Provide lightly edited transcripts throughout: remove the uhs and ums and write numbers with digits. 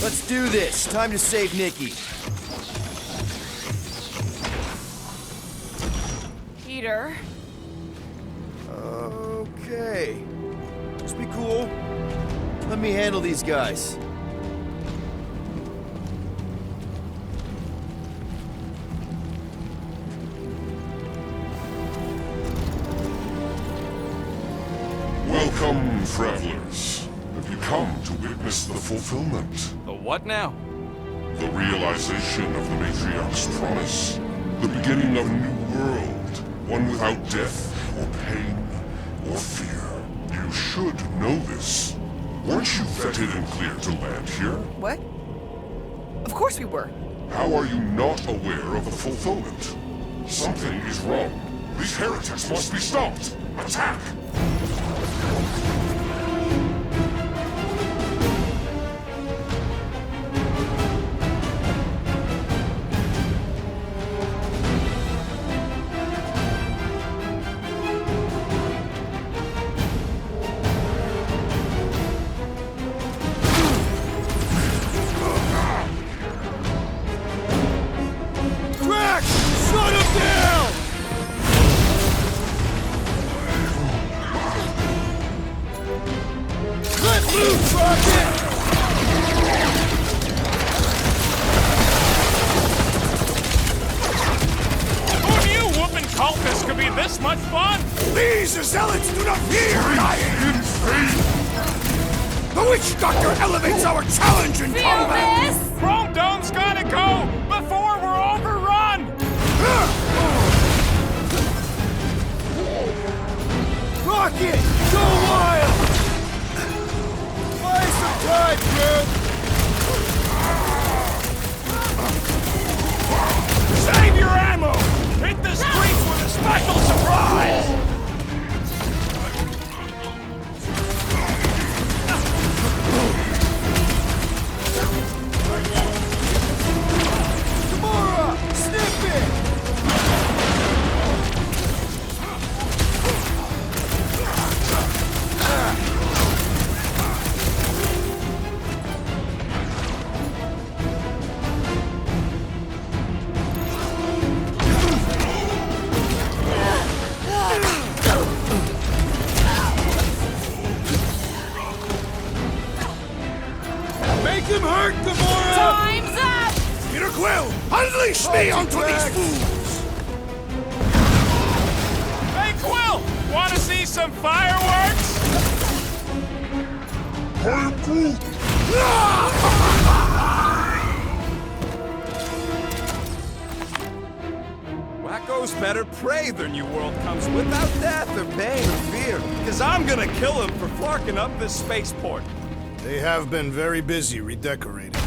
Let's do this. Time to save Nikki. Peter. Okay. Just be cool. Let me handle these guys. Welcome, travelers. Have you come to witness the fulfillment? The what now? The realization of the Matriarch's promise. The beginning of a new world. One without death, or pain, or fear. You should know this. Weren't you vetted and cleared to land here? What? Of course we were. How are you not aware of the fulfillment? Something is wrong. These heretics must be stopped. Attack! Drax! Shut him down! Let loose, Rocket! Who knew whooping cultists could be this much fun? These zealots do not fear dying! The Witch Doctor elevates our challenge in combat! Chrome Dome's gotta go before we're overrun! Rocket! Go wild! Buy some time, bro! Save your ammo! Hit the streets with a special surprise! Gamora! Snip it! Make him hurt, Gamora! Time's up! Peter Quill, unleash me onto these fools! Hey, Quill! Wanna see some fireworks? I am Groot! Wacko's better pray their new world comes without death or pain or fear. Cause I'm gonna kill him for flarking up this spaceport. They have been very busy redecorating.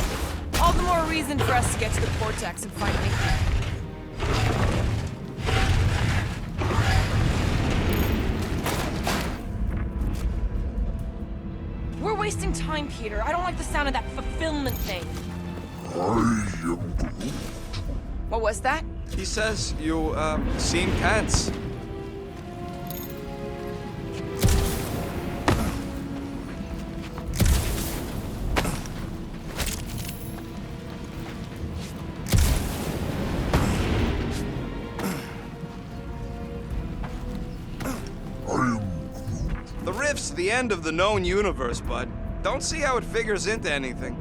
All the more reason for us to get to the Cortex and find Nikki. We're wasting time, Peter. I don't like the sound of that fulfillment thing. I am Groot. What was that? He says you, seem tense. The rift's the end of the known universe, bud. Don't see how it figures into anything.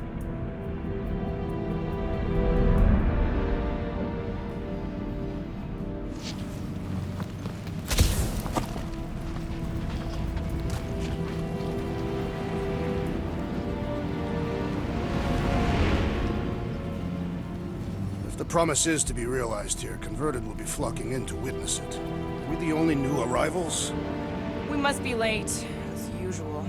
If the promise is to be realized here, Converted will be flocking in to witness it. Are we the only new arrivals? We must be late, as usual.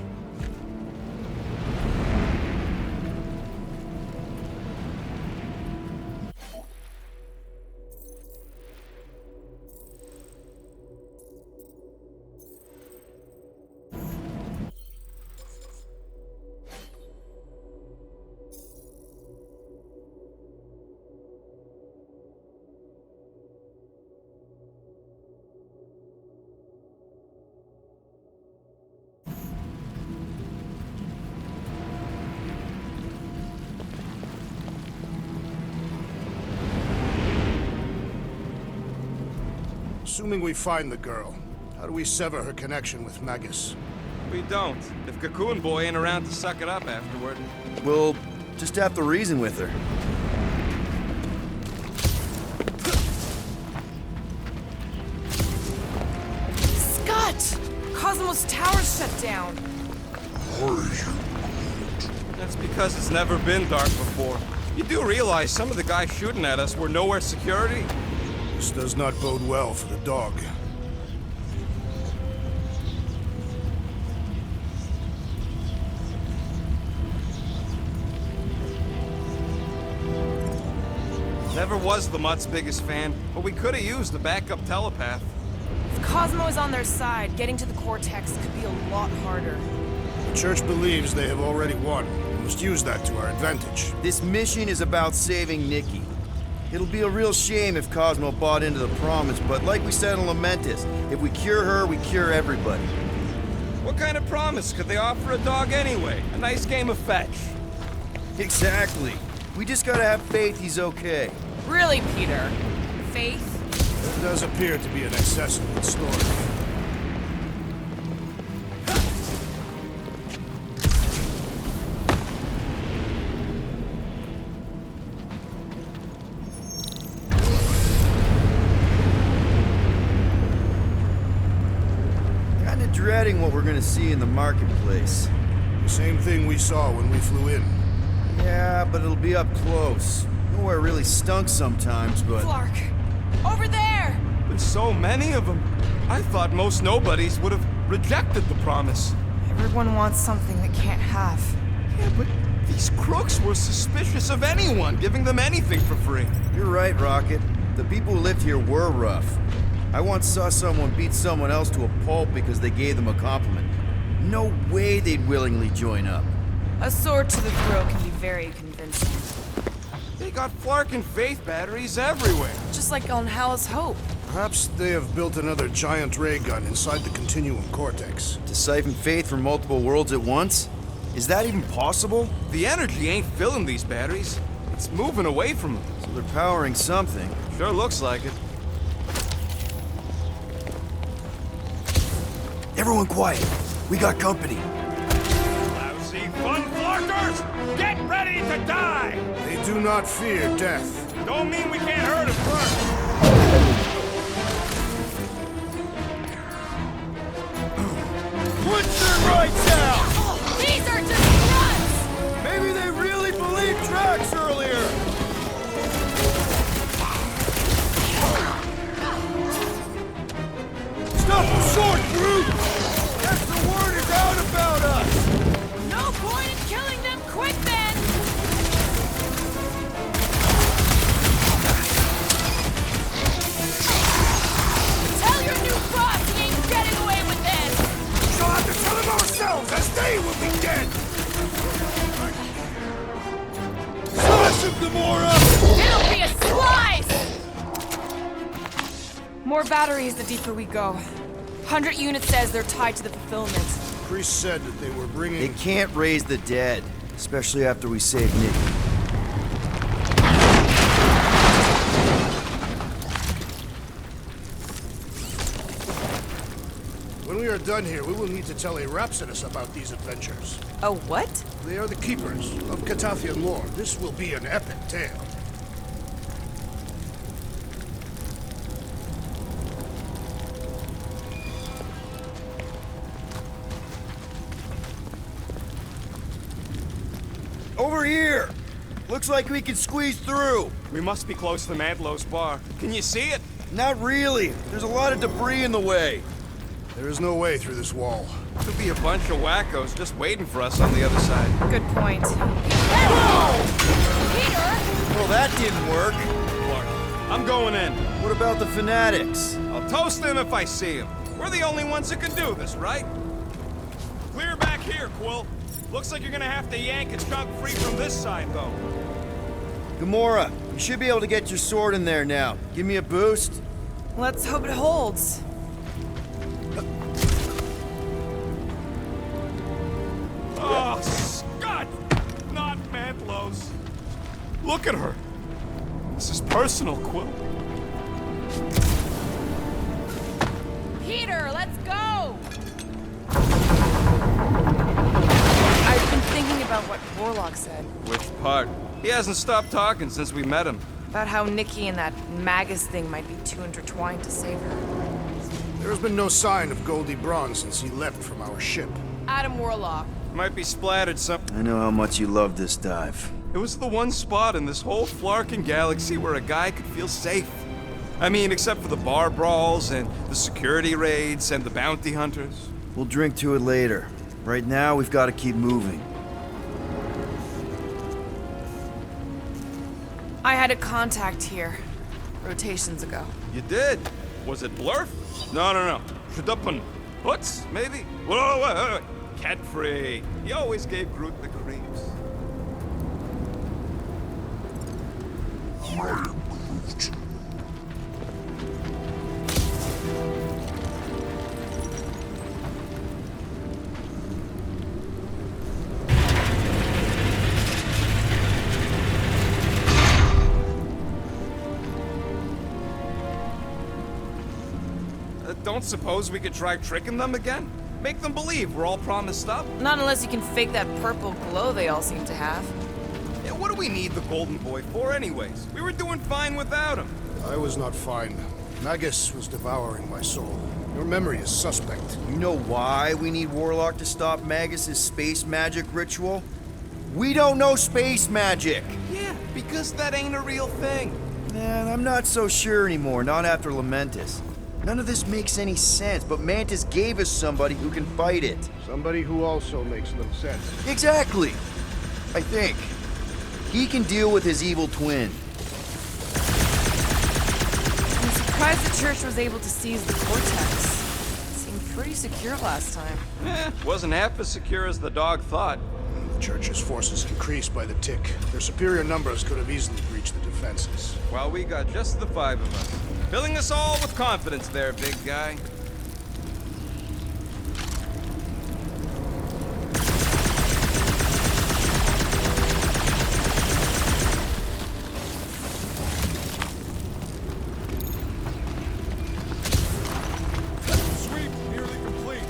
Assuming we find the girl, how do we sever her connection with Magus? We don't. If Cocoon Boy ain't around to suck it up afterward. We'll just have to reason with her. Scott! Cosmos Tower's shut down. That's because it's never been dark before. You do realize some of the guys shooting at us were nowhere security? This does not bode well for the dog. Never was the Mutt's biggest fan, but we could have used a backup telepath. If Cosmo is on their side, getting to the Cortex could be a lot harder. The Church believes they have already won. We must use that to our advantage. This mission is about saving Nikki. It'll be a real shame if Cosmo bought into the promise, but like we said in Lamentus, if we cure her, we cure everybody. What kind of promise could they offer a dog anyway? A nice game of fetch. Exactly. We just gotta have faith he's okay. Really, Peter? Faith? There does appear to be an excessive story. Kinda dreading what we're gonna see in the marketplace. The same thing we saw when we flew in. Yeah, but it'll be up close. Nowhere really stunk sometimes, but... Clark! Over there! With so many of them, I thought most nobodies would have rejected the promise. Everyone wants something they can't have. Yeah, but these crooks were suspicious of anyone giving them anything for free. You're right, Rocket. The people who lived here were rough. I once saw someone beat someone else to a pulp because they gave them a compliment. No way they'd willingly join up. A sword to the throat can be very convincing. They got Flark and Faith batteries everywhere. Just like on Hal's Hope. Perhaps they have built another giant ray gun inside the Continuum Cortex. To siphon faith from multiple worlds at once? Is that even possible? The energy ain't filling these batteries. It's moving away from them. So they're powering something. Sure looks like it. Everyone quiet. We got company. Lousy fun Flarkers! Get ready to die! They do not fear death. Don't mean we can't hurt them first. Put your rights out! These are just nuts! Maybe they really believed Drax earlier! Stop the sword, Groot! Guess the word is out about us! No point in killing them quick then! Tell your new boss he ain't getting away with this! We shall have to tell them ourselves, as they will be dead! Slash him, Gamora! It'll be a slice! More batteries the deeper we go. 100 units says they're tied to the fulfillment. Priest said that they were bringing... They can't raise the dead, especially after we save Nikki. When we are done here, we will need to tell a Rhapsodus about these adventures. Oh, what? They are the keepers of Catathian lore. This will be an epic tale. Over here! Looks like we can squeeze through. We must be close to Madlow's bar. Can you see it? Not really. There's a lot of debris in the way. There is no way through this wall. Could be a bunch of wackos just waiting for us on the other side. Good point. Peter! Well, that didn't work. Clark, I'm going in. What about the fanatics? I'll toast them if I see them. We're the only ones that can do this, right? Clear back here, Quill. Looks like you're gonna have to yank a chunk free from this side, though. Gamora, you should be able to get your sword in there now. Give me a boost. Let's hope it holds. Oh, Scott! Not Madlow's. Look at her. This is personal, Quill. Peter, let's go! I've been thinking about what Warlock said. Which part? He hasn't stopped talking since we met him. About how Nikki and that Magus thing might be too intertwined to save her. There has been no sign of Goldie Braun since he left from our ship. Adam Warlock. Might be splattered some... I know how much you love this dive. It was the one spot in this whole Flarkin galaxy where a guy could feel safe. I mean, except for the bar brawls and the security raids and the bounty hunters. We'll drink to it later. Right now, we've got to keep moving. I had a contact here. Rotations ago. You did? Was it Blurf? No. Shudupun. Hutz, maybe? Whoa, wait. Cat-free. He always gave Groot the creeps. I am Groot. Don't suppose we could try tricking them again? Make them believe we're all promised up? Not unless you can fake that purple glow they all seem to have. Yeah, what do we need the Golden Boy for anyways? We were doing fine without him. I was not fine. Magus was devouring my soul. Your memory is suspect. You know why we need Warlock to stop Magus's space magic ritual? We don't know space magic! Yeah, because that ain't a real thing. Man, I'm not so sure anymore, not after Lamentus. None of this makes any sense, but Mantis gave us somebody who can fight it. Somebody who also makes little sense. Exactly! I think. He can deal with his evil twin. I'm surprised the church was able to seize the Cortex. It seemed pretty secure last time. Wasn't half as secure as the dog thought. The church's forces increased by the tick. Their superior numbers could have easily breached the defenses. While we got just the 5 of us. Filling us all with confidence there, big guy. Sweep nearly complete.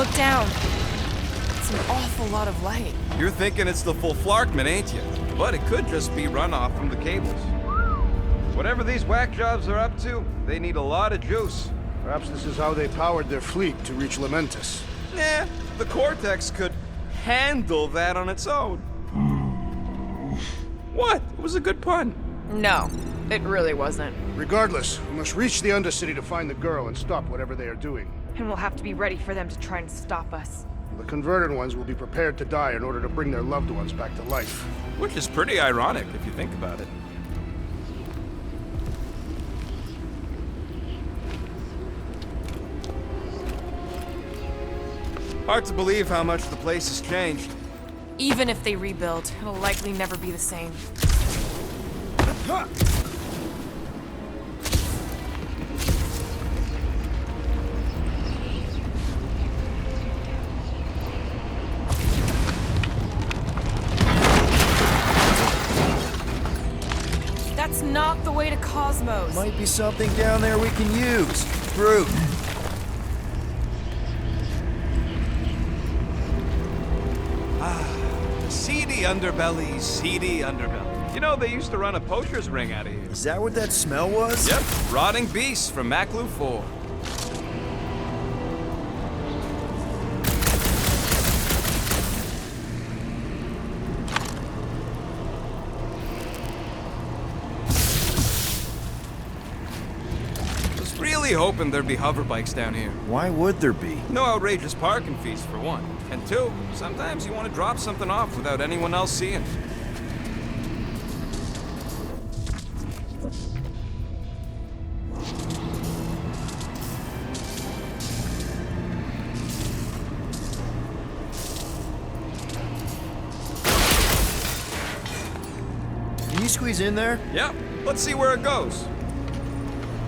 Look down. It's an awful lot of light. You're thinking it's the full Flarkman, ain't you? But it could just be runoff from the cables. Whatever these whack jobs are up to, they need a lot of juice. Perhaps this is how they powered their fleet to reach Lamentus. Nah, the Cortex could handle that on its own. What? It was a good pun. No, it really wasn't. Regardless, we must reach the Undercity to find the girl and stop whatever they are doing. And we'll have to be ready for them to try and stop us. The converted ones will be prepared to die in order to bring their loved ones back to life. Which is pretty ironic if you think about it. Hard to believe how much the place has changed. Even if they rebuild, it'll likely never be the same. That's not the way to Cosmos. Might be something down there we can use. Brute. Seedy underbelly, seedy underbelly. You know, they used to run a poacher's ring out of here. Is that what that smell was? Yep, rotting beasts from Maklu 4. Was really hoping there'd be hover bikes down here. Why would there be? No outrageous parking fees, for one. And two, sometimes you want to drop something off without anyone else seeing. Can you squeeze in there? Yep, let's see where it goes.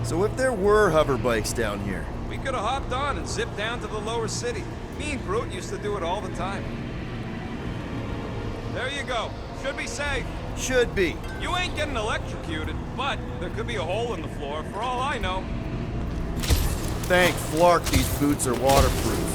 So if there were hover bikes down here, We could have hopped on and zipped down to the lower city. Me and Brute used to do it all the time. There you go. Should be safe. should be. You ain't getting electrocuted, but there could be a hole in the floor for all I know. Thank Flark these boots are waterproof.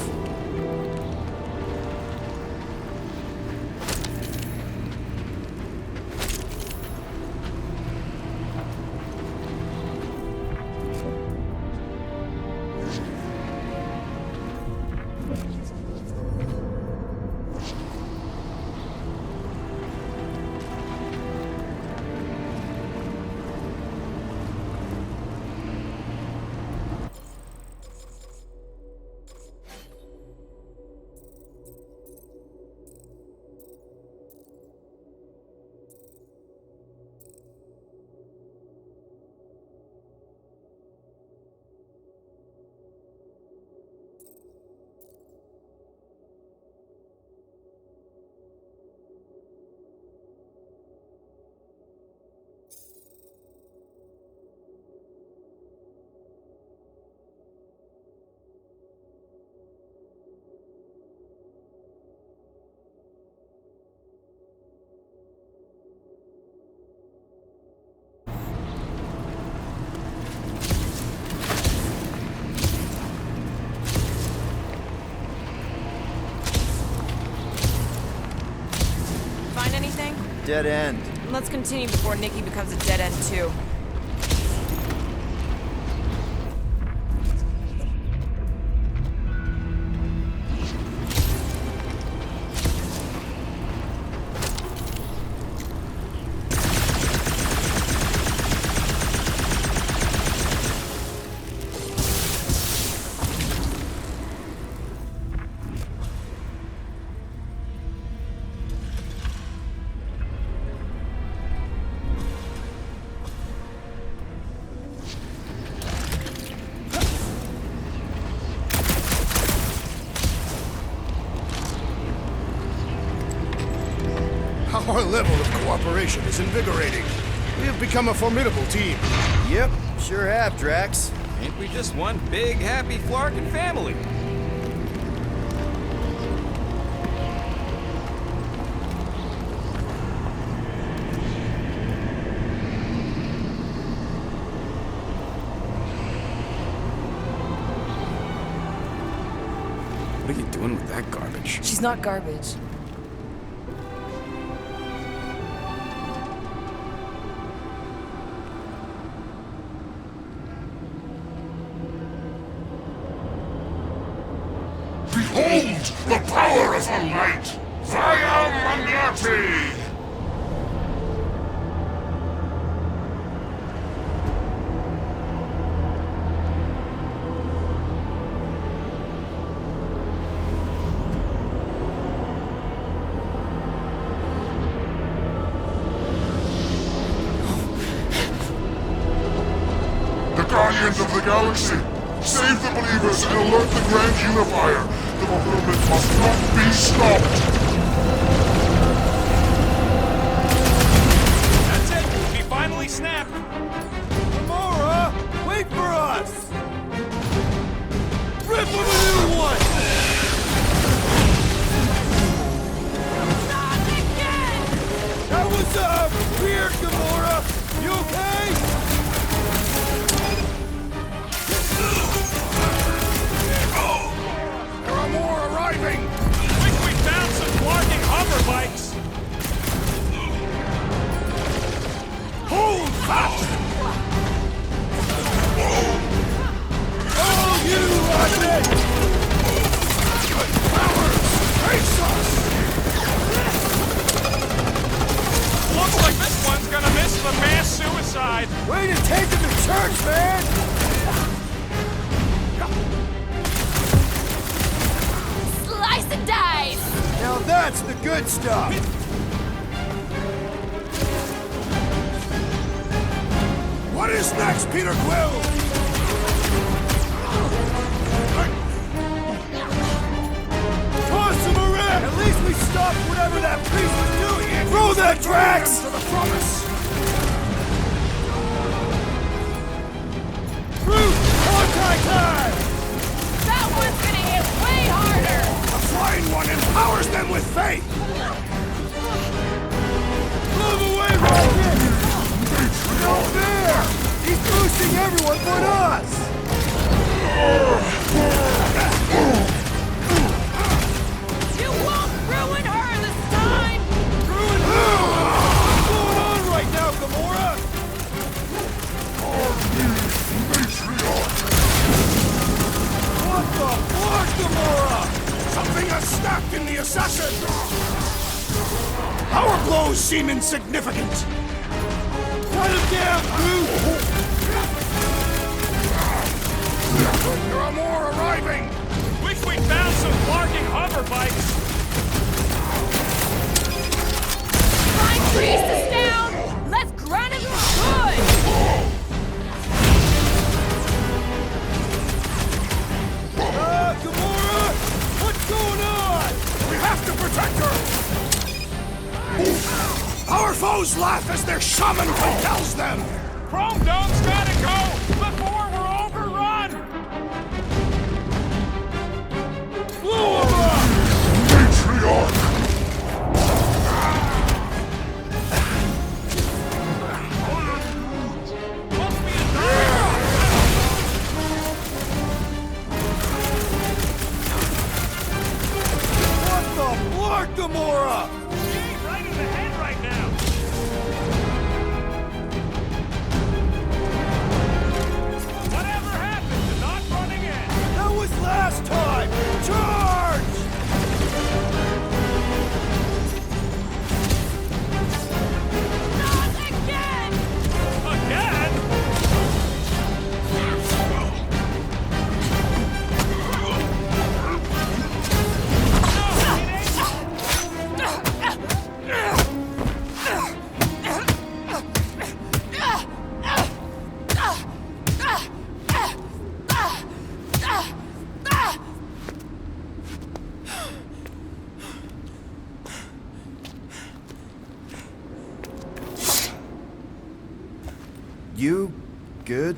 Find anything? Dead end. Let's continue before Nikki becomes a dead end too. Our level of cooperation is invigorating. We have become a formidable team. Yep, sure have, Drax. Ain't we just one big, happy Flarkin family? What are you doing? garbage. She's not garbage. Behold the power of the light! Vaya Magnati! The Guardians of the Galaxy! Save the believers and alert the Grand Unifier! The fulfillment must not be stopped! That's it. He finally snapped. Gamora, wait for us! Rip him a new one! Not again! That was, weird, Gamora! You okay? There are more arriving! Quick, we found some flarking hover bikes. Hold fast! Oh, you Rocket! Powers! Face us! Looks like this one's gonna miss the mass suicide. Way to take him to church, man! Slice and dice! Now that's the good stuff! What is next, Peter Quill? Toss him around! At least we stopped whatever that priest was doing! Throw that, Drax! To the promise! Root! Hawkeye time! That one's gonna hit way harder! The flying one empowers them with faith! Move away, Rocket! No fair! He's boosting everyone but us! You won't ruin her this time! Ruin who? What's going on right now, Gamora? What the fuck, Gamora? Something has snapped in the assassin! Our blows seem insignificant! Cut him down, Groot! There are more arriving! Wish we found some flarking hover bikes. Fine Priest is down! Let's grind him good! Gamora! What's going on? We have to protect her! Our foes laugh as their shaman compels them! Chrome Dome's gotta go before we're overrun. Blow him up! Matriarch! Must be a drive. What the fuck, Gamora? Gee, right in the head right now. Whatever happened to not running in? That was last time! Charge! Not again! Again? You good?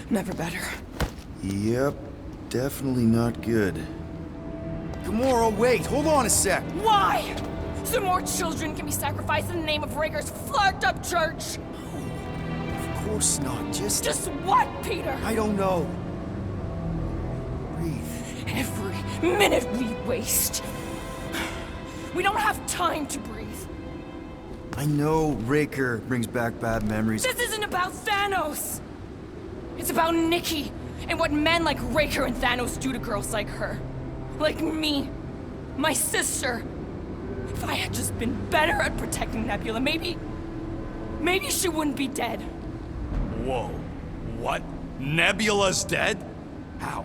Never better. Yep, definitely not good. Gamora, wait, hold on a sec. Why? So more children can be sacrificed in the name of Rager's flarked up church? Of course not, Just what, Peter? I don't know. Breathe. Every minute we waste. We don't have time to breathe. I know Raker brings back bad memories. This isn't about Thanos! It's about Nikki, and what men like Raker and Thanos do to girls like her. Like me. My sister. If I had just been better at protecting Nebula, maybe she wouldn't be dead. Whoa. What? Nebula's dead? How?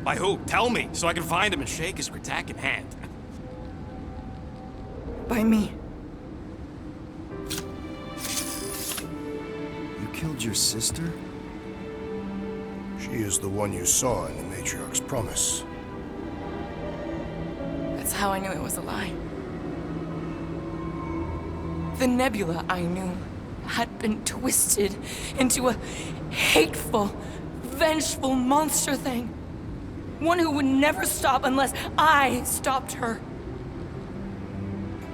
By who? Tell me, so I can find him and shake his Kratak in hand. By me. You killed your sister? She is the one you saw in the Matriarch's promise. That's how I knew it was a lie. The Nebula I knew had been twisted into a hateful, vengeful monster thing. One who would never stop unless I stopped her.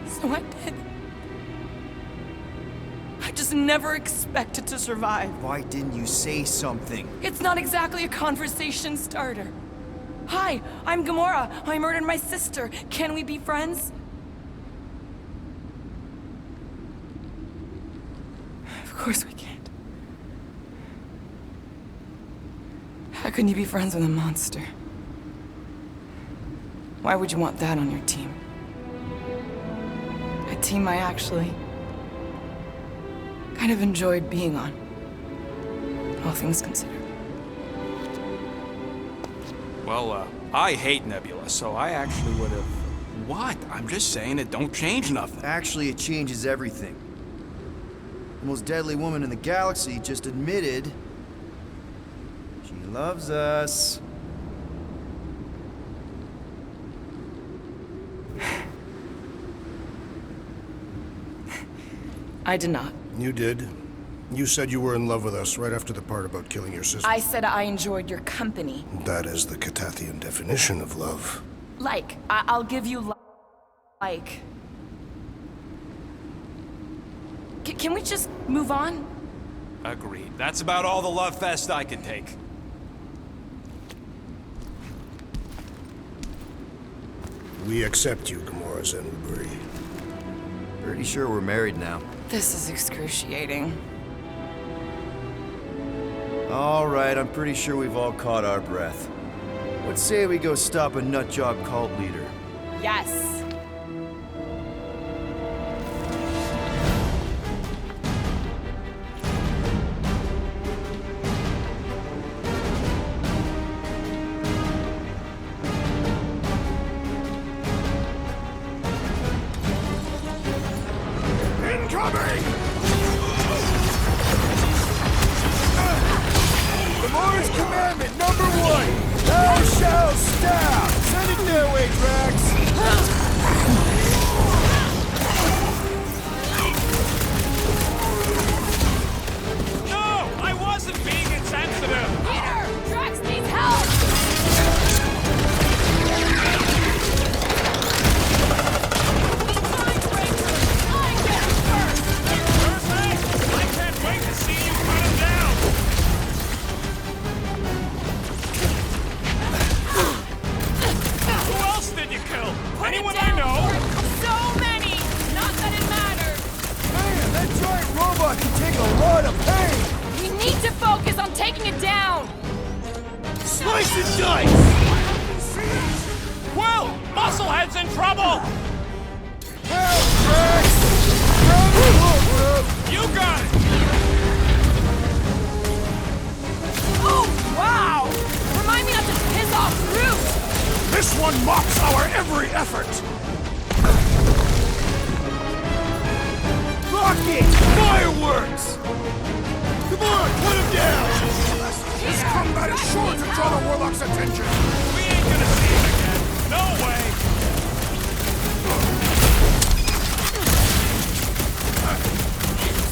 So I did. I just never expected to survive. Why didn't you say something? It's not exactly a conversation starter. Hi, I'm Gamora. I murdered my sister. Can we be friends? Of course we can't. How can you be friends with a monster? Why would you want that on your team? A team I actually kind of enjoyed being on, all things considered. Well, I hate Nebula, so I actually would have... What? I'm just saying it don't change nothing. Actually, it changes everything. The most deadly woman in the galaxy just admitted she loves us. I did not. You did. You said you were in love with us right after the part about killing your sister. I said I enjoyed your company. That is the Catathian definition of love. Like, I'll give you like... Can we just move on? Agreed. That's about all the love fest I can take. We accept you, Gamora Zenuburi. Pretty sure we're married now. This is excruciating. All right, I'm pretty sure we've all caught our breath. Let's say we go stop a nutjob cult leader. Yes. Incoming! Gamora's commandment number 1. Thou shalt stab! Send it their way, Drax! No! I wasn't being insensitive! Peter! Drax needs help! Fine, Ranger! I get him first! Perfect! I can't wait to see you cut him down! Who else did you kill? Put Anyone it I down, know? Ford. So many! Not that it matters! Man, that giant robot can take a lot of pain! We need to focus on taking it down! Slice and dice! Quill! Musclehead's in trouble! Help, Drax! You got it! Oh, wow! Remind me not to piss off Groot! This one mocks our every effort! Rockets! Fireworks! Come on, put him down! This combat is sure to draw the Warlock's attention! We ain't gonna see him again. No way!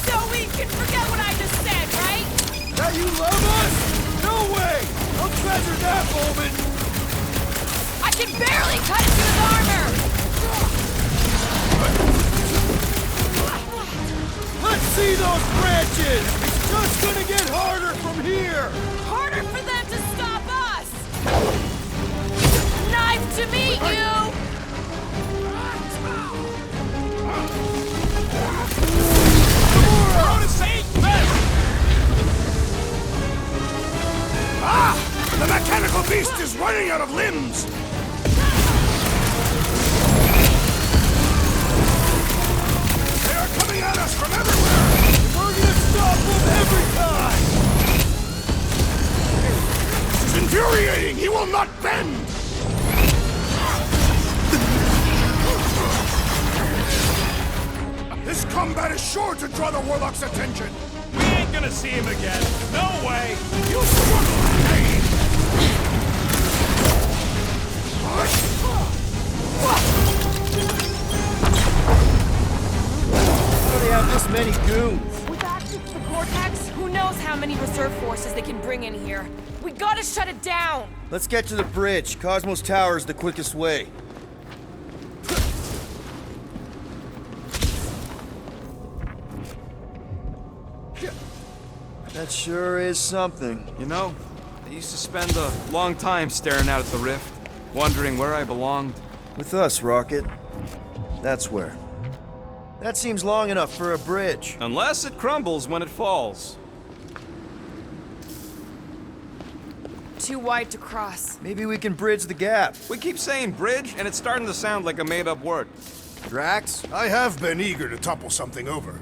So we can forget what I just said, right? That you love us? No way! I'll treasure that moment! I can barely cut into his armor! Let's see those branches! It's just gonna get harder from here! Harder for them to stop us! Knife to meet you! running out of limbs! They are coming at us from everywhere! We're gonna stop them every time! This is infuriating! He will not bend! This combat is sure to draw the Warlock's attention! We ain't gonna see him again. No way! You struggle in pain! How do they have this many goons? With access to the Cortex, who knows how many reserve forces they can bring in here. We gotta shut it down! Let's get to the bridge. Cosmos Tower is the quickest way. That sure is something. You know, I used to spend a long time staring out at the rift, wondering where I belonged. With us, Rocket. That's where. That seems long enough for a bridge. Unless it crumbles when it falls. Too wide to cross. Maybe we can bridge the gap. We keep saying bridge, and it's starting to sound like a made-up word. Drax? I have been eager to topple something over.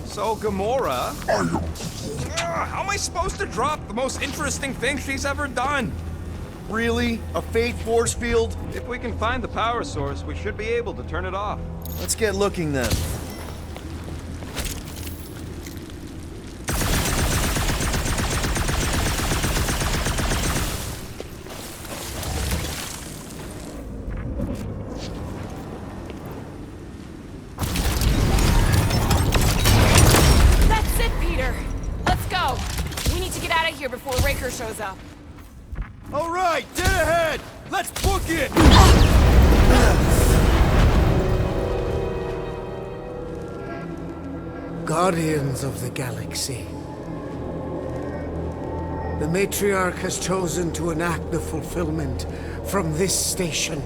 So, Gamora... how am I supposed to drop the most interesting thing she's ever done? Really? A fate force field? If we can find the power source, we should be able to turn it off. Let's get looking then. That's it, Peter! Let's go! We need to get out of here before Raker shows up. All right, dead ahead! Let's book it! Guardians of the Galaxy. The Matriarch has chosen to enact the fulfillment from this station.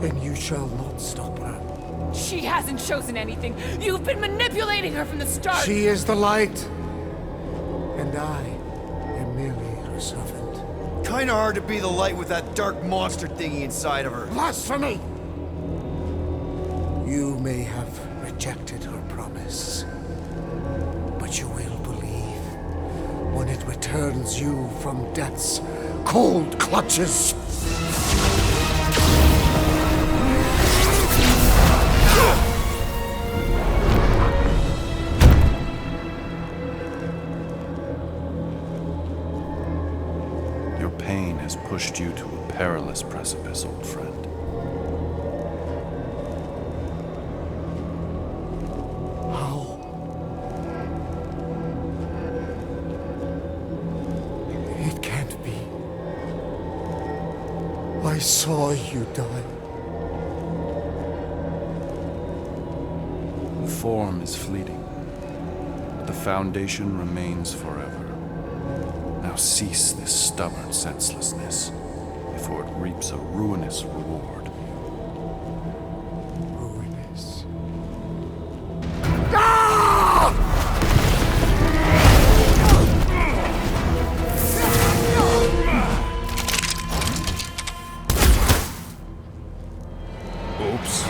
And you shall not stop her. She hasn't chosen anything. You've been manipulating her from the start. She is the light. And I am merely her servant. Kinda hard to be the light with that dark monster thingy inside of her. Blasphemy! You may have rejected her promise, but you will believe when it returns you from death's cold clutches. Your pain has pushed you to a perilous precipice, old friend. How? It can't be. I saw you die. Form is fleeting, but the foundation remains forever. Now cease this stubborn senselessness, before it reaps a ruinous reward. Ruinous. Oops.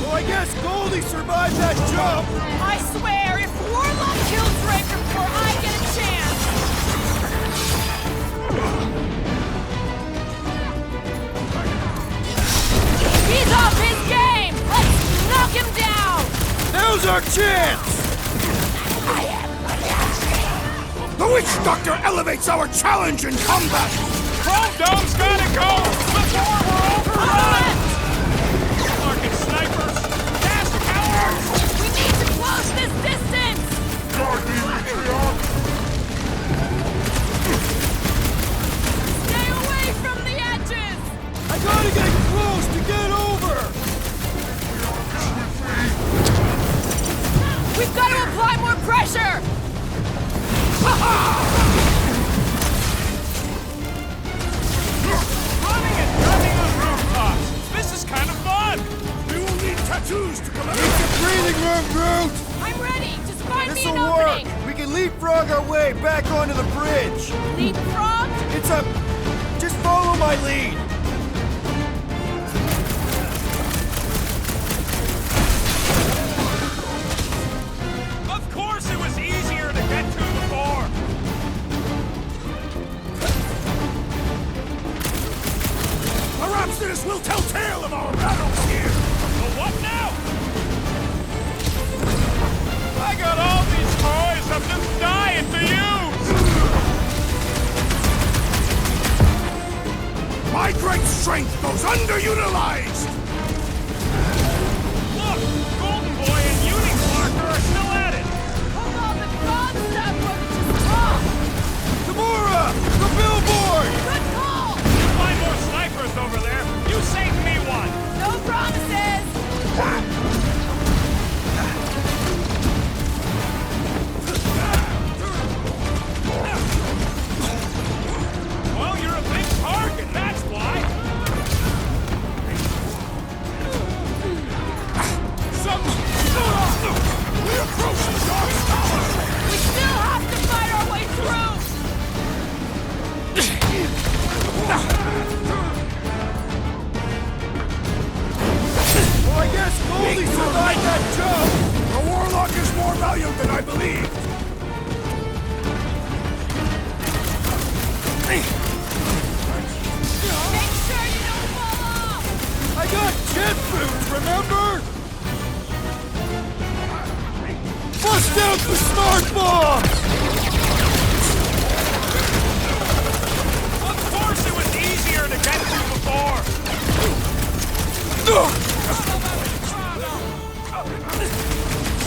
Well, I guess Goldie survived that jump! I swear, if Warlock kills Raker before I get a chance... He's off his game! Let's knock him down! Now's our chance! The Witch Doctor elevates our challenge in combat! Chrome Dome's gotta go! Before we're overrun! Fucking snipers! Gas cowards! We need to close this distance! Stay away from the edges! I gotta get close to get over! Apply more pressure! Running and jumping on rooftops! This is kind of fun! We will need tattoos to come out. Need some breathing room, Groot! I'm ready! Just find me This'll an work! opening! We can leapfrog our way back onto the bridge! Leapfrog? It's a... Just follow my lead! Of course it was easier to get to before! Perhaps this will tell tale of our battles here. Well, what now? I got all these toys I'm just dying to use! My great strength goes underutilized. Look! Golden Boy and Unicorn are still at it! Hold on, the god stuff wasn't just talk! Tamura! The billboard! Good call! Find more snipers over there! You saved me one! No promises! Well, you're a big target, that's why! We approach the Dark Tower. We still have to fight our way through! Well, I guess Goldie survived that jump! The Warlock is more valiant than I believed. Make sure you don't fall off! I got jet boots, remember? Bust out the smart bomb! Of course it was easier to get to before!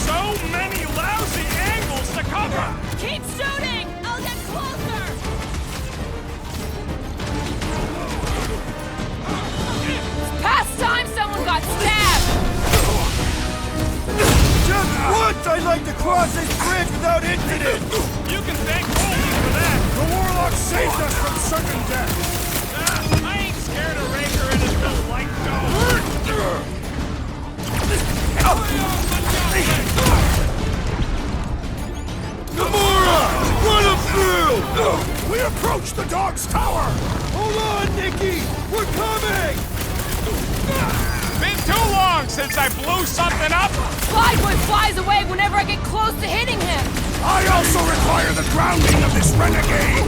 So many lousy angles to cover! Keep shooting! I'll get closer! It's past time someone got stabbed! Just once I'd like to cross this bridge without incident! You can thank Goldie for that! The Warlock saved us from certain death. I ain't scared of Raker and his little light show! Gamora! Run him through! We approach the Dog's Tower. Hold on, Nikki! We're coming! Been too long since I blew something up! Slideway flies away whenever I get close to hitting him! I also require the grounding of this renegade.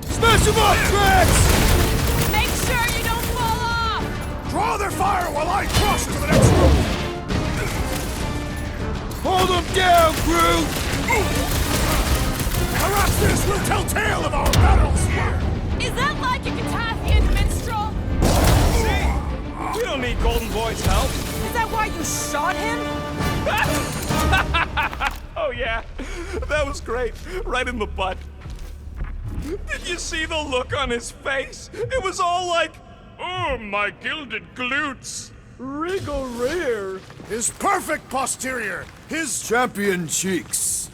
Smash him up, Drax! Make sure you don't fall off! Draw their fire while I cross to the next room. Hold him down, Groot! Perhaps this will tell tale of our battles here. Is that like a Catasthian minstrel? See? We don't need Golden Boy's help. Is that why you shot him? Oh yeah, that was great. Right in the butt. Did you see the look on his face? It was all like, oh, my gilded glutes. Wriggle rear. His perfect posterior. His Champion cheeks.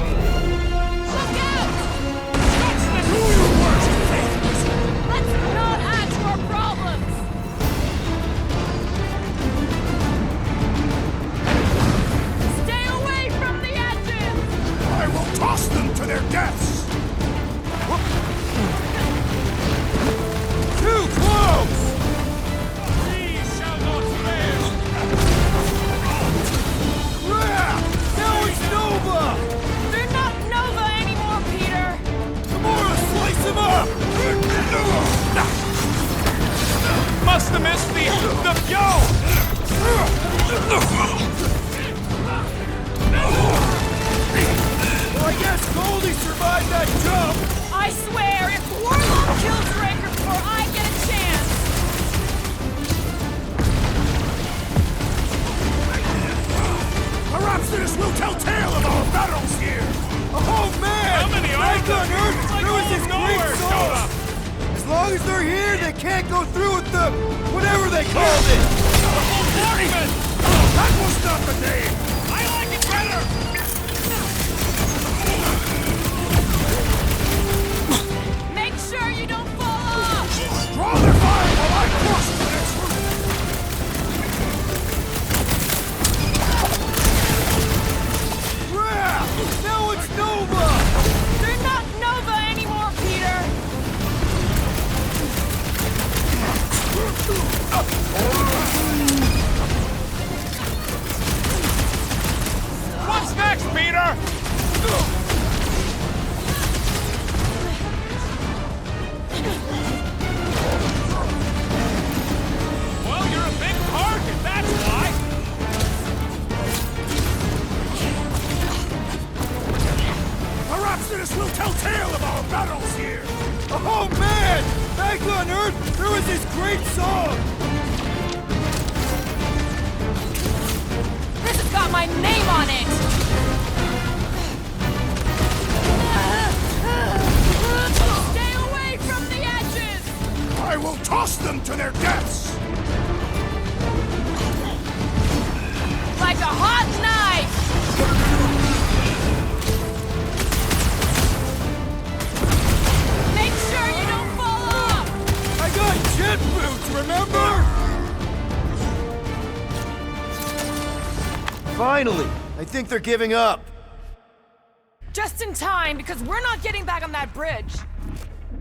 Look out! do your worst, Thanos. Let's not add to our problems! Stay away from the edges! I will toss them to their deaths. Too close! These shall not fail. Crap! Now it's Nova! They're not Nova anymore, Peter! Gamora, slice him up! Must have missed the yo! Well, I guess Goldie survived that jump! I swear, if Warlock kills Raker before I get a chance! Perhaps this will tell tale of our battles here. Oh man! How many are Back there? on Earth, It's like there was all this nowhere great showed song! long as they're here, they can't go through with the... whatever they called it! That was not the name! I like it better! Make sure you don't fall off! Draw their fire while I cross the next route! Crap! Now it's Nova! They're not Nova anymore, Peter! What's next, Peter? Well, you're a big target, that's why. Perhaps this will tell tale of our battles here! Oh man! Back on Earth, there was this great song! This has got my name on it! Stay away from the edges! I will toss them to their deaths! Like a hot knife! Make sure you don't fall off! I got jet boots, remember? Finally! I think they're giving up. Just in time, because we're not getting back on that bridge.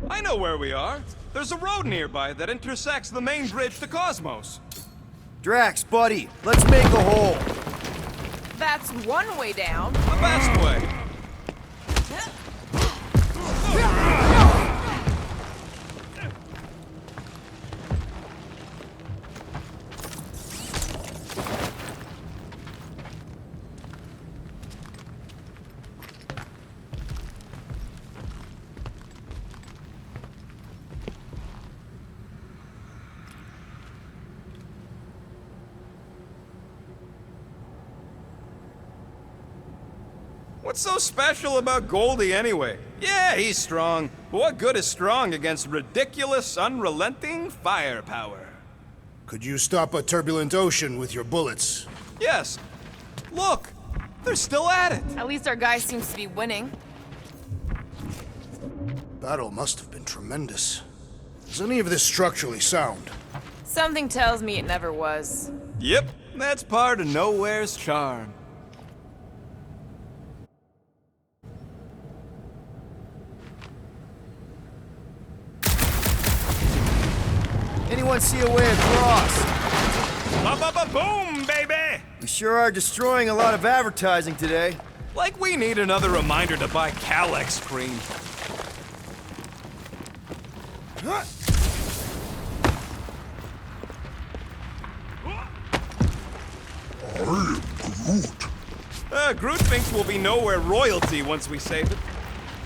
I know where we are. There's a road nearby that intersects the main bridge to Cosmos. Drax, buddy, let's make a hole. That's one way down. The best way. What's so special about Goldie anyway? Yeah, he's strong. But what good is strong against ridiculous, unrelenting firepower? Could you stop a turbulent ocean with your bullets? Yes. Look, they're still at it. At least our guy seems to be winning. Battle must have been tremendous. Is any of this structurally sound? Something tells me it never was. Yep, that's part of Nowhere's charm. Anyone see a way across? Ba-ba-ba-boom, baby! We sure are destroying a lot of advertising today. Like we need another reminder to buy Calyx cream. Groot thinks we'll be Nowhere royalty once we save it.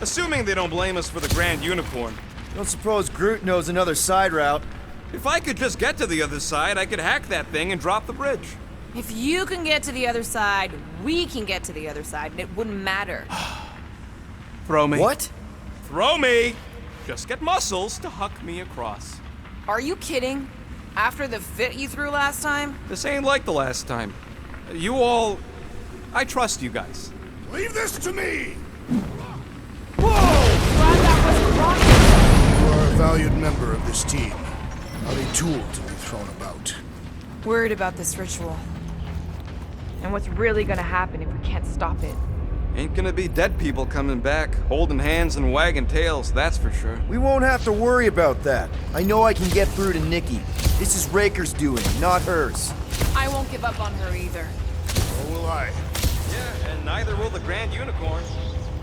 Assuming they don't blame us for the Grand Unicorn. Don't suppose Groot knows another side route. If I could just get to the other side, I could hack that thing and drop the bridge. If you can get to the other side, we can get to the other side, and it wouldn't matter. Throw me. What? Throw me! Just get muscles to huck me across. Are you kidding? After the fit you threw last time? This ain't like the last time. You all... I trust you guys. Leave this to me! Glad that wasn't wrong. You are a valued member of this team, not a tool to be thrown about. Worried about this ritual. And what's really gonna happen if we can't stop it. Ain't gonna be dead people coming back, holding hands and wagging tails, that's for sure. We won't have to worry about that. I know I can get through to Nikki. This is Raker's doing, not hers. I won't give up on her either. Or will I? Yeah, and neither will the Grand Unicorn.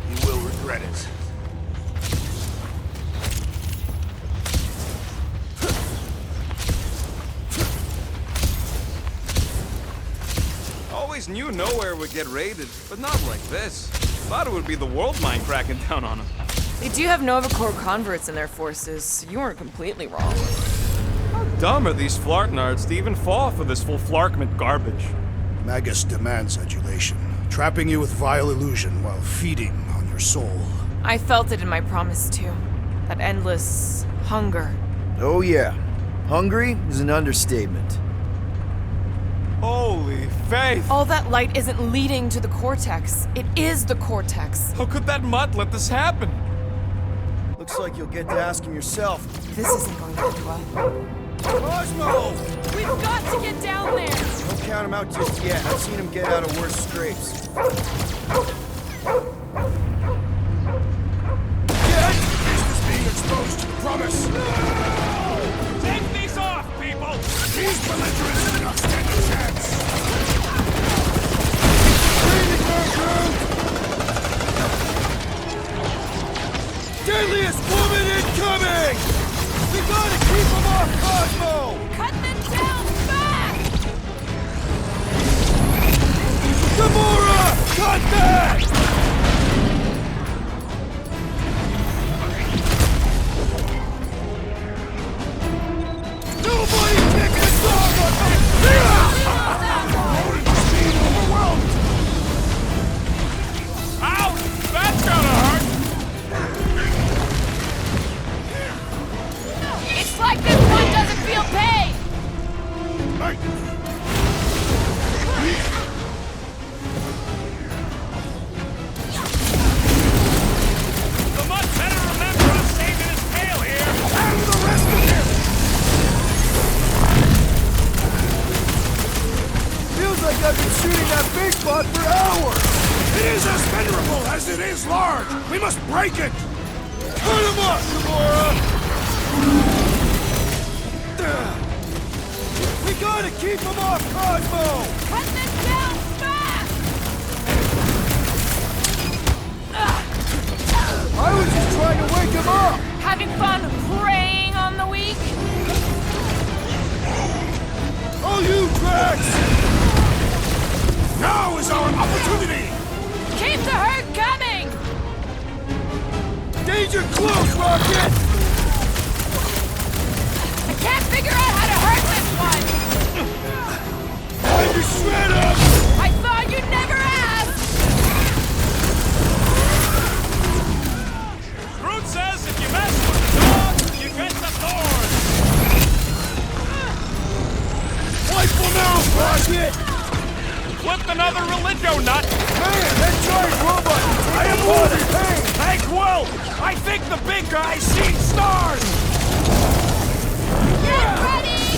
You will regret it. Always knew Nowhere would get raided, but not like this. Thought it would be the world mind cracking down on them. They do have Nova Corps converts in their forces. You weren't completely wrong. How dumb are these Flartnards to even fall for this full Flarkment garbage? Magus demands adulation, trapping you with vile illusion while feeding on your soul. I felt it in my promise too. That endless hunger. Oh yeah. Hungry is an understatement. Holy faith! All that light isn't leading to the Cortex. It is the Cortex. How could that mutt let this happen? Looks like you'll get to ask him yourself. This isn't going to end well. Cosmo! We've got to get down there! Don't count him out just yet. I've seen him get out of worse scrapes. Is being exposed to the promise. Take these off, people! These belligerents do not stand a chance. Deadliest woman incoming! We gotta keep him off Cosmo! Cut them down fast! Gamora! Cut that! Nobody pick a dog on Ouch! That's gotta hurt! It's like this one doesn't feel pain! The mutt better remember I'm saving his tail here! And the rest of him! Feels like I've been shooting that big spot for hours! It is as venerable as it is large! We must break it! Cut him off, Gamora! We gotta keep him off Cosmo! Cut them down fast! I was just trying to wake him up! Having fun preying on the weak? Oh, you Drax! Now is our opportunity! Keep the herd coming! Danger close, Rocket! I can't figure out how to hurt this one! Time to shred him! I thought you'd never ask! Groot says if you mess with the dog, you get the thorns! Wipe him out, Rocket! Flipped another religio nut! Man, that giant robot! I am losing pain! Hank Will! I think the big guy's seen stars! Get ready!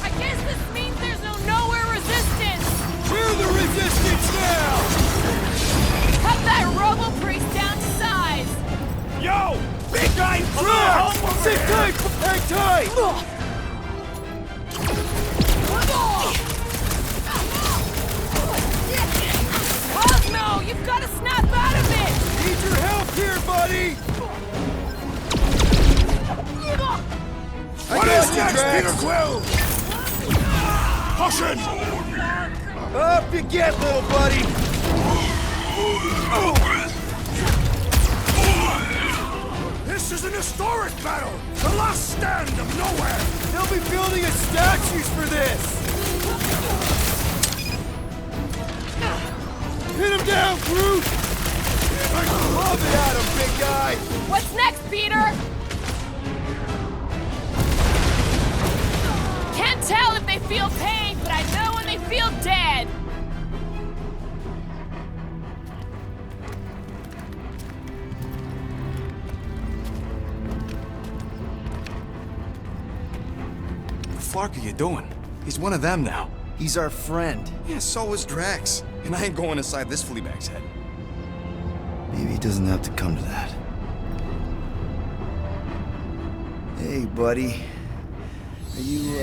I guess this means there's no nowhere resistance! We're the resistance now! Cut that robo-priest down to size! Yo! Big guy! Drax! Sit tight! Hang tight! Cosmo, you've got to snap out of it! Need your help here, buddy! What is next, Peter Quill? Caution! Up you get, little buddy! This is an historic battle! The last stand of nowhere! They'll be building us statues for this! Hit him down, Groot! Love it at him, big guy! What's next, Peter? Can't tell if they feel pain, but I know when they feel dead. What the fuck are you doing? He's one of them now. He's our friend. Yeah, so is Drax. And I ain't going inside this fleabag's head. Maybe it doesn't have to come to that. Hey, buddy. Are you,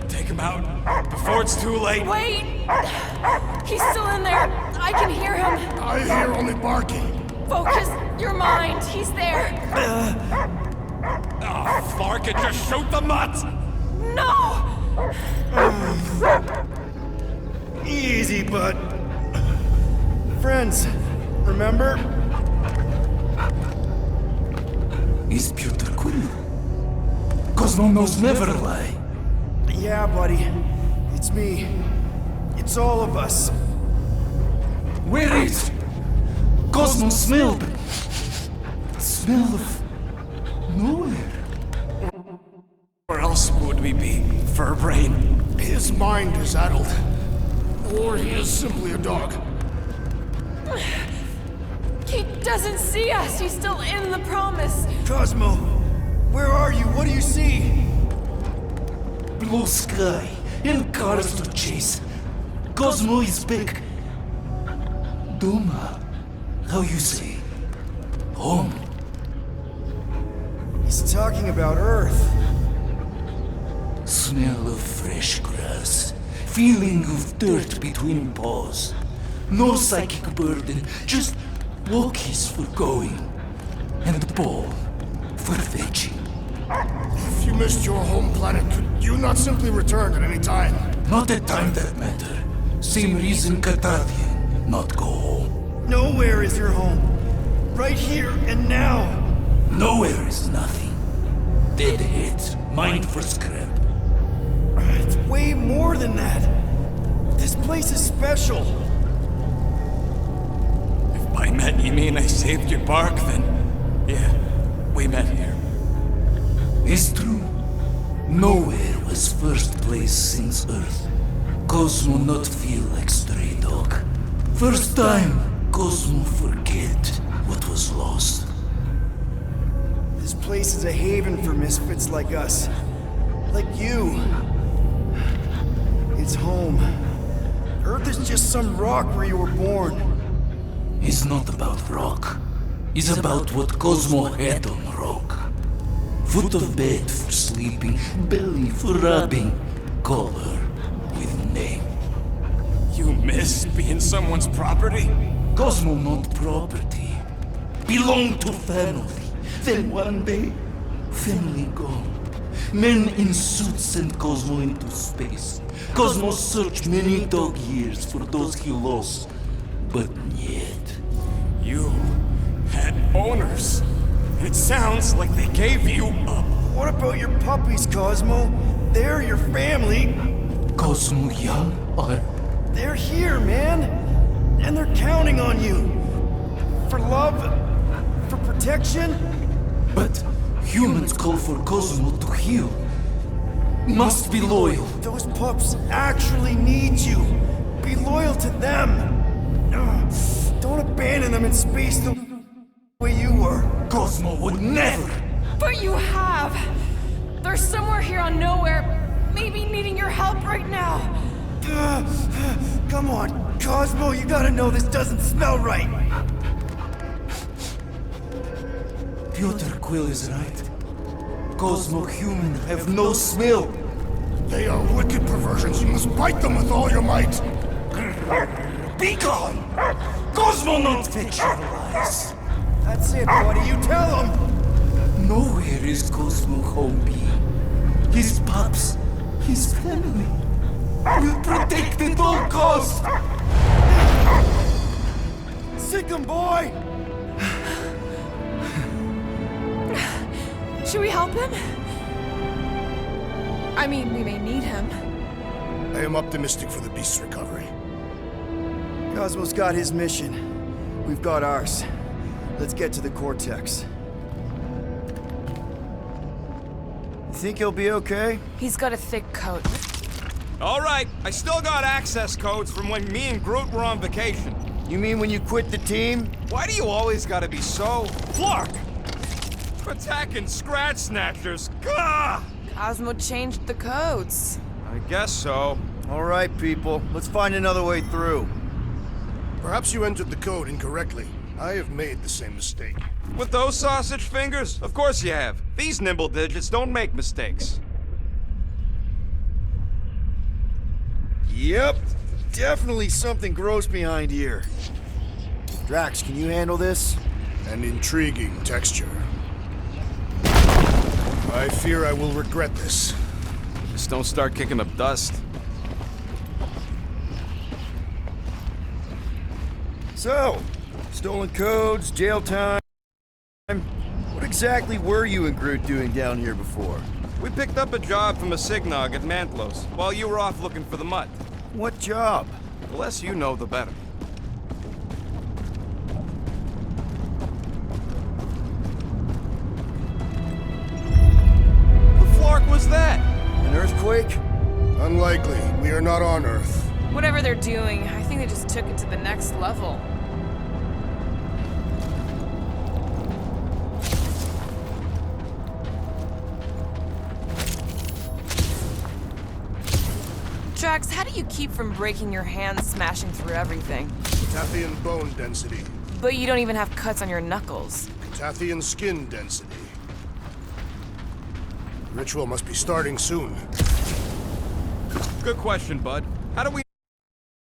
Take him out before it's too late. Wait! He's still in there. I can hear him. I hear only barking. Focus your mind. He's there. Oh, Clark, it just shoot the mutt! No! Easy, bud. Friends, remember? Is Peter Quill. Cosmo knows never lie. Yeah, buddy. It's me. It's all of us. Where is Cosmo smelled? Smell of nowhere. Where else would we be, Furbrain? His mind is addled. Or he is simply a dog. He doesn't see us. He's still in the promise. Cosmo, where are you? What do you see? Blue sky and cars to chase. Cosmo is back. Doma, how you say? Home. He's talking about Earth. Smell of fresh grass. Feeling of dirt between paws. No psychic burden, just walkies for going. And the ball for fetching. If you missed your home planet, could you not simply return at any time? Not a time that matter. Same reason Catardian not go home. Nowhere is your home. Right here and now. Nowhere is nothing. Dead heads, mind for scrap. It's way more than that. This place is special. If by met you mean I saved your bark, then yeah, we met here. It's true. Nowhere was first place since Earth. Cosmo not feel like stray dog. First time, Cosmo forget what was lost. This place is a haven for misfits like us. Like you. It's home. Earth is just some rock where you were born. It's not about rock. It's about what Cosmo had on rock. Foot of bed for sleeping, belly for rubbing, color with name. You miss being someone's property? Cosmo not property. Belong to family. Then one day, family gone. Men in suits sent Cosmo into space. Cosmo searched many dog years for those he lost. But yet... You had owners. It sounds like they gave you up. What about your puppies, Cosmo? They're your family. Cosmo young or... They're here, man. And they're counting on you. For love, for protection. But humans call for Cosmo to heal. Must be loyal. Those pups actually need you. Be loyal to them. Don't abandon them in space the way you were. Cosmo would never. But you have. They're somewhere here on Nowhere, maybe needing your help right now. Come on, Cosmo, you gotta know this doesn't smell right. Piotr Quill is right. Cosmo human have no smell. They are wicked perversions. You must bite them with all your might. Be gone! Cosmo not fetch your lies. That's it, buddy. You tell him. Nowhere is Cosmo home be. His pups, his family, will protect at all costs. Sick 'em, boy. Should we help him? I mean, we may need him. I am optimistic for the beast's recovery. Cosmo's got his mission. We've got ours. Let's get to the Cortex. You think he'll be okay? He's got a thick coat. All right, I still got access codes from when me and Groot were on vacation. You mean when you quit the team? Why do you always gotta be so... Flark! Attacking Scratch Snatchers, gah! Cosmo changed the codes. I guess so. All right, people. Let's find another way through. Perhaps you entered the code incorrectly. I have made the same mistake. With those sausage fingers? Of course you have. These nimble digits don't make mistakes. Yep. Definitely something gross behind here. Drax, can you handle this? An intriguing texture. I fear I will regret this. Just don't start kicking up dust. So, stolen codes, jail time. What exactly were you and Groot doing down here before? We picked up a job from a Signog at Mantlos, while you were off looking for the mutt. What job? The less you know, the better. The flark was that? An earthquake? Unlikely. We are not on Earth. Whatever they're doing, I think they just took it to the next level. Drax, how do you keep from breaking your hands smashing through everything? Tathian bone density. But you don't even have cuts on your knuckles. Tathian skin density. Ritual must be starting soon. Good question, bud. How do we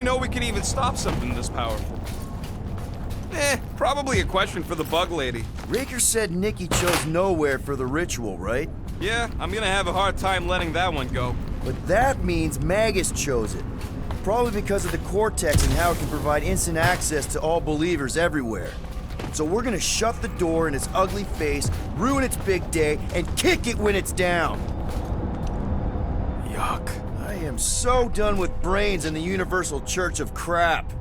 know we can even stop something this powerful? Probably a question for the bug lady. Raker said Nikki chose nowhere for the ritual, right? Yeah, I'm gonna have a hard time letting that one go. But that means Magus chose it. Probably because of the Cortex and how it can provide instant access to all believers everywhere. So we're gonna shut the door in its ugly face, ruin its big day, and kick it when it's down. Yuck. I am so done with brains and the Universal Church of Crap.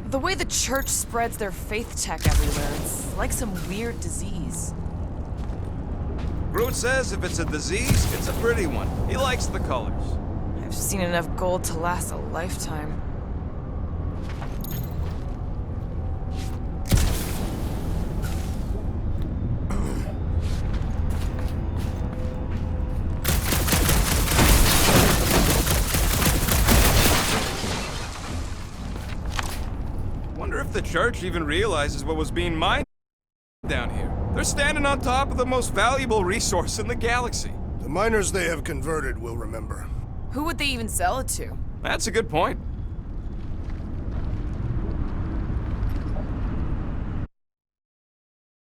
The way the church spreads their faith tech everywhere, it's like some weird disease. Groot says if it's a disease, it's a pretty one. He likes the colors. I've seen enough gold to last a lifetime. Wonder if the church even realizes what was being mined down here. They're standing on top of the most valuable resource in the galaxy. The miners they have converted will remember. Who would they even sell it to? That's a good point.